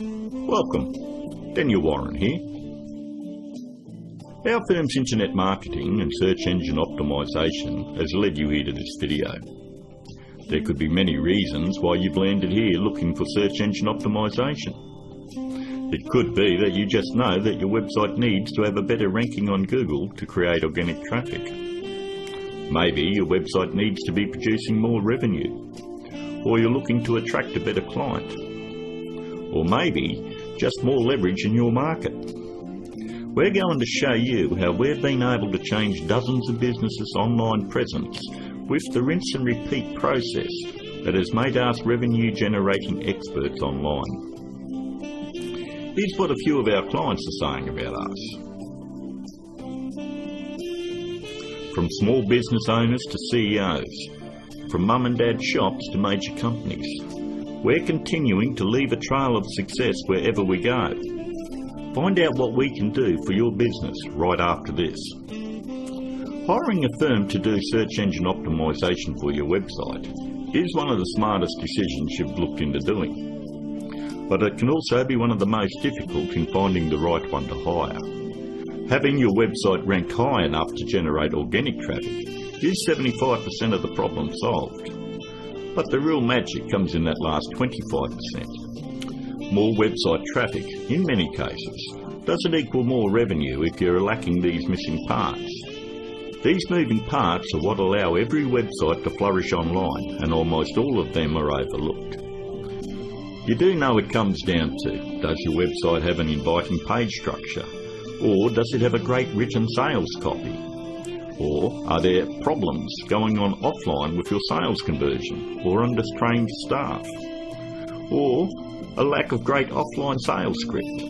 Welcome, Daniel Warren here. Our firm's internet marketing and search engine optimisation has led you here to this video. There could be many reasons why you've landed here looking for search engine optimisation. It could be that you just know that your website needs to have a better ranking on Google to create organic traffic. Maybe your website needs to be producing more revenue, or you're looking to attract a better client, or maybe just more leverage in your market. We're going to show you how we've been able to change dozens of businesses' online presence with the rinse and repeat process that has made us revenue generating experts online. Here's what a few of our clients are saying about us. From small business owners to CEOs, from mum and dad shops to major companies, we're continuing to leave a trail of success wherever we go. Find out what we can do for your business right after this. Hiring a firm to do search engine optimisation for your website is one of the smartest decisions you've looked into doing. But it can also be one of the most difficult in finding the right one to hire. Having your website rank high enough to generate organic traffic is 75% of the problem solved. But the real magic comes in that last 25%. More website traffic, in many cases, doesn't equal more revenue if you're lacking these missing parts. These moving parts are what allow every website to flourish online, and almost all of them are overlooked. You do know it comes down to, does your website have an inviting page structure? Or does it have a great written sales copy? Or are there problems going on offline with your sales conversion or undertrained staff? Or a lack of great offline sales script?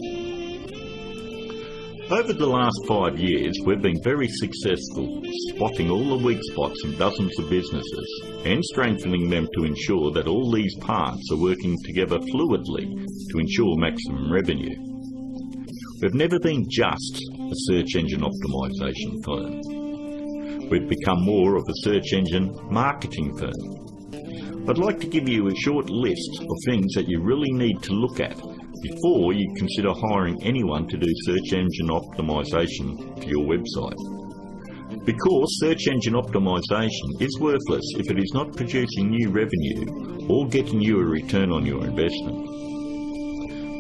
Over the last 5 years, we've been very successful spotting all the weak spots in dozens of businesses and strengthening them to ensure that all these parts are working together fluidly to ensure maximum revenue. We've never been just a search engine optimisation firm. We've become more of a search engine marketing firm. I'd like to give you a short list of things that you really need to look at before you consider hiring anyone to do search engine optimisation for your website. Because search engine optimisation is worthless if it is not producing new revenue or getting you a return on your investment.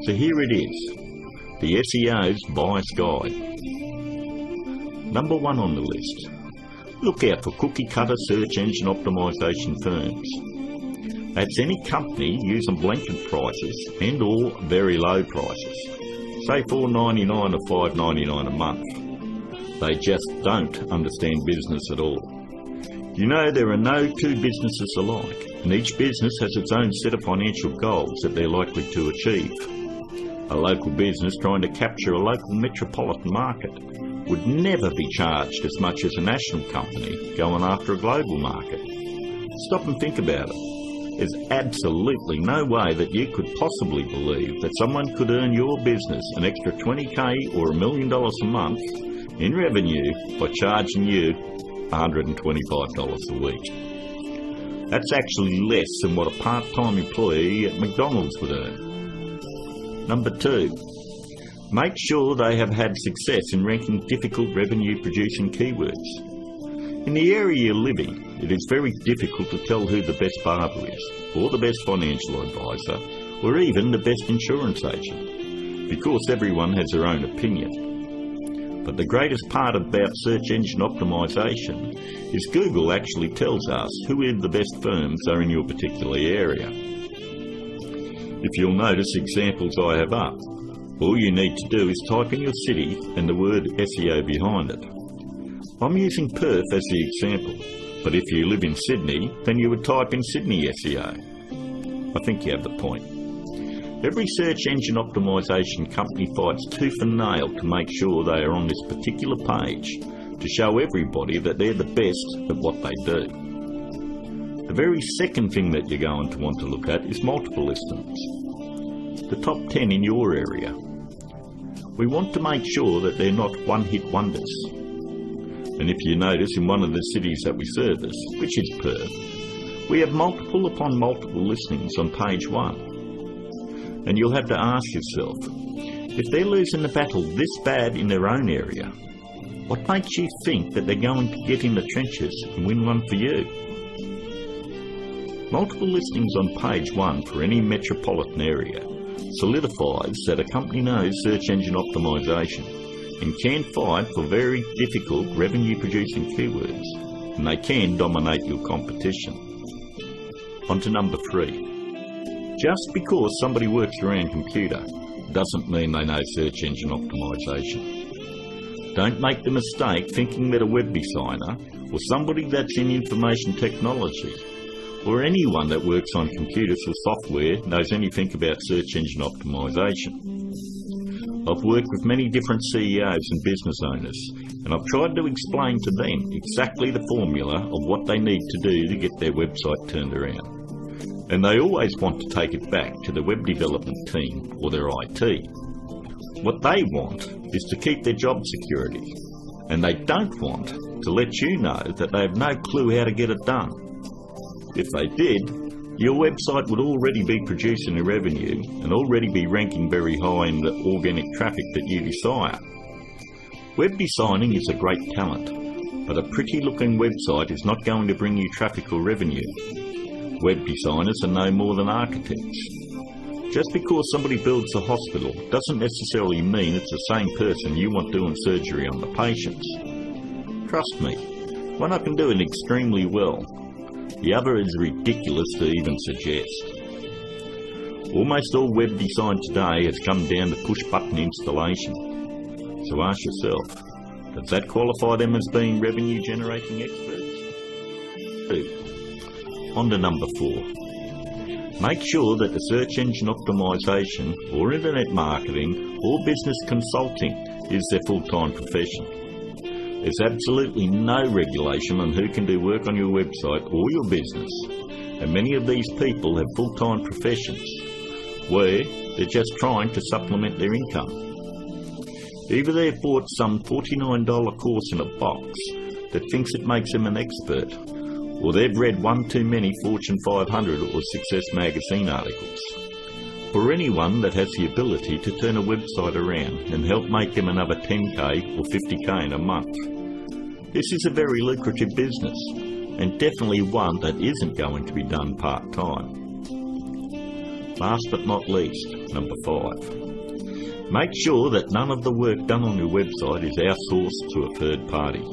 So here it is, the SEO's Buyer's Guide. Number 1 on the list. Look out for cookie-cutter search engine optimisation firms. That's any company using blanket prices and or very low prices, say $4.99 or $5.99 a month. They just don't understand business at all. You know, there are no two businesses alike, and each business has its own set of financial goals that they're likely to achieve. A local business trying to capture a local metropolitan market would never be charged as much as a national company going after a global market. Stop and think about it. There's absolutely no way that you could possibly believe that someone could earn your business an extra $20,000 or $1 million a month in revenue by charging you $125 a week. That's actually less than what a part-time employee at McDonald's would earn. Number 2, make sure they have had success in ranking difficult revenue-producing keywords. In the area you're living, it is very difficult to tell who the best barber is, or the best financial advisor, or even the best insurance agent, because everyone has their own opinion. But the greatest part about search engine optimisation is Google actually tells us who the best firms are in your particular area. If you'll notice examples I have up, all you need to do is type in your city and the word SEO behind it. I'm using Perth as the example, but if you live in Sydney, then you would type in Sydney SEO. I think you have the point. Every search engine optimisation company fights tooth and nail to make sure they are on this particular page to show everybody that they're the best at what they do. The very second thing that you're going to want to look at is multiple listings. The top 10 in your area. We want to make sure that they're not one-hit wonders. And if you notice, in one of the cities that we service, which is Perth, we have multiple upon multiple listings on page 1. And you'll have to ask yourself, if they're losing the battle this bad in their own area, what makes you think that they're going to get in the trenches and win one for you? Multiple listings on page 1 for any metropolitan area solidifies that a company knows search engine optimisation and can fight for very difficult revenue-producing keywords, and they can dominate your competition. On to number 3. Just because somebody works around computer doesn't mean they know search engine optimisation. Don't make the mistake thinking that a web designer or somebody that's in information technology or anyone that works on computers or software knows anything about search engine optimisation. I've worked with many different CEOs and business owners, and I've tried to explain to them exactly the formula of what they need to do to get their website turned around. And they always want to take it back to the web development team or their IT. What they want is to keep their job security, and they don't want to let you know that they have no clue how to get it done. If they did, your website would already be producing a revenue and already be ranking very high in the organic traffic that you desire. Web designing is a great talent, but a pretty looking website is not going to bring you traffic or revenue. Web designers are no more than architects. Just because somebody builds a hospital doesn't necessarily mean it's the same person you want doing surgery on the patients. Trust me, one I can do it extremely well. The other is ridiculous to even suggest. Almost all web design today has come down to push-button installation. So ask yourself, does that qualify them as being revenue-generating experts? 2. On to number 4. Make sure that the search engine optimisation or internet marketing or business consulting is their full-time profession. There's absolutely no regulation on who can do work on your website or your business, and many of these people have full-time professions where they're just trying to supplement their income. Either they've bought some $49 course in a box that thinks it makes them an expert, or they've read one too many Fortune 500 or Success magazine articles. For anyone that has the ability to turn a website around and help make them another 10k or 50k in a month, this is a very lucrative business, and definitely one that isn't going to be done part-time. Last but not least, number 5. Make sure that none of the work done on your website is outsourced to a third party.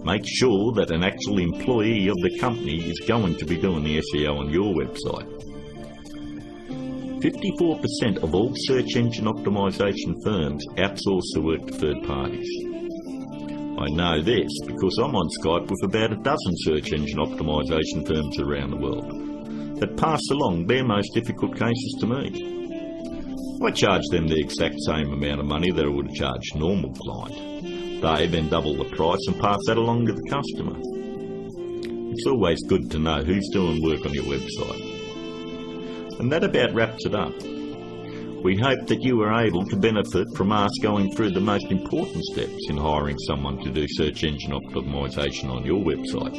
Make sure that an actual employee of the company is going to be doing the SEO on your website. 54% of all search engine optimisation firms outsource the work to third parties. I know this because I'm on Skype with about a dozen search engine optimisation firms around the world that pass along their most difficult cases to me. I charge them the exact same amount of money that I would charge a normal client. They then double the price and pass that along to the customer. It's always good to know who's doing work on your website. And that about wraps it up. We hope that you are able to benefit from us going through the most important steps in hiring someone to do search engine optimisation on your website.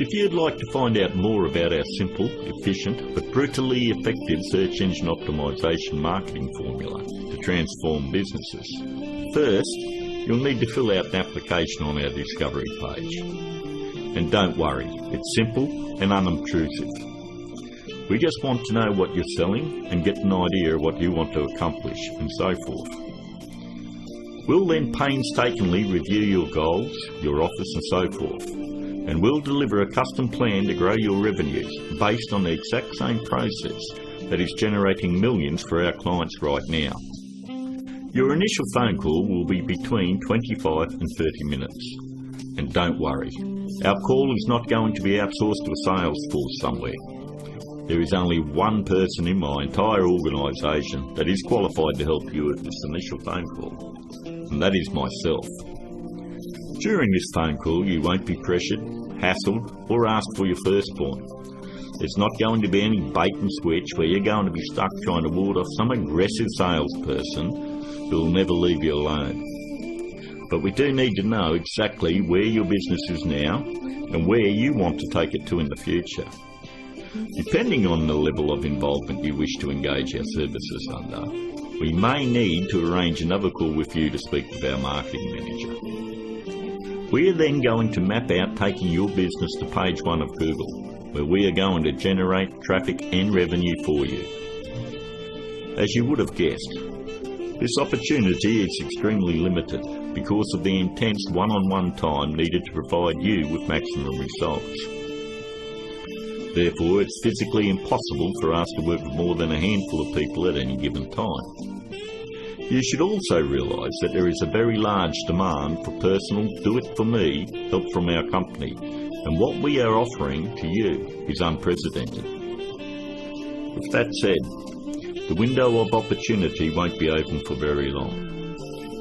If you'd like to find out more about our simple, efficient, but brutally effective search engine optimisation marketing formula to transform businesses, first, you'll need to fill out an application on our discovery page. And don't worry, it's simple and unobtrusive. We just want to know what you're selling and get an idea of what you want to accomplish and so forth. We'll then painstakingly review your goals, your offers and so forth, and we'll deliver a custom plan to grow your revenues based on the exact same process that is generating millions for our clients right now. Your initial phone call will be between 25 and 30 minutes. And don't worry, our call is not going to be outsourced to a sales force somewhere. There is only one person in my entire organisation that is qualified to help you with this initial phone call, and that is myself. During this phone call, you won't be pressured, hassled, or asked for your firstborn. There's not going to be any bait and switch where you're going to be stuck trying to ward off some aggressive salesperson who will never leave you alone. But we do need to know exactly where your business is now and where you want to take it to in the future. Depending on the level of involvement you wish to engage our services under, we may need to arrange another call with you to speak with our marketing manager. We are then going to map out taking your business to page 1 of Google, where we are going to generate traffic and revenue for you. As you would have guessed, this opportunity is extremely limited because of the intense one-on-one time needed to provide you with maximum results. Therefore, it's physically impossible for us to work with more than a handful of people at any given time. You should also realise that there is a very large demand for personal do-it-for-me help from our company, and what we are offering to you is unprecedented. With that said, the window of opportunity won't be open for very long.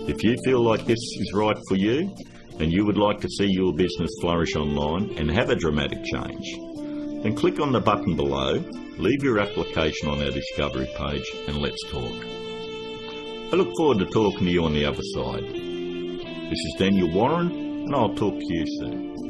If you feel like this is right for you, and you would like to see your business flourish online and have a dramatic change, then click on the button below, leave your application on our discovery page, and let's talk. I look forward to talking to you on the other side. This is Daniel Warren, and I'll talk to you soon.